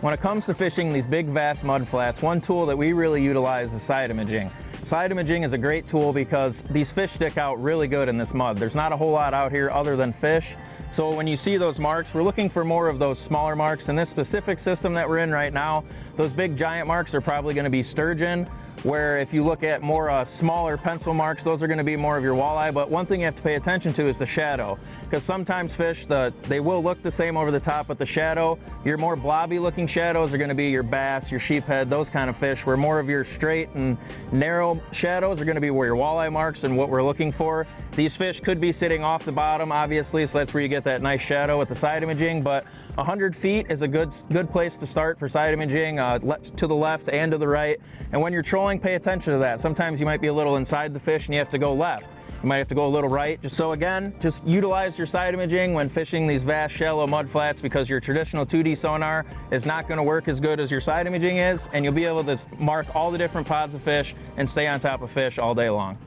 When it comes to fishing these big vast mud flats, one tool that we really utilize is side imaging. Side imaging is a great tool because these fish stick out really good in this mud. There's not a whole lot out here other than fish. So when you see those marks, we're looking for more of those smaller marks. In this specific system that we're in right now, those big giant marks are probably going to be sturgeon, where if you look at more smaller pencil marks, those are going to be more of your walleye. But one thing you have to pay attention to is the shadow, because sometimes fish, they will look the same over the top, but the shadow, your more blobby looking shadows are going to be your bass, your sheephead, those kind of fish, where more of your straight and narrow shadows are going to be where your walleye marks and what we're looking for. These fish could be sitting off the bottom, obviously, so that's where you get that nice shadow with the side imaging, but 100 feet is a good place to start for side imaging, to the left and to the right. And when you're trolling, pay attention to that. Sometimes you might be a little inside the fish and you have to go left. You might have to go a little right. So again, just utilize your side imaging when fishing these vast shallow mud flats, because your traditional 2D sonar is not going to work as good as your side imaging is, and you'll be able to mark all the different pods of fish and stay on top of fish all day long.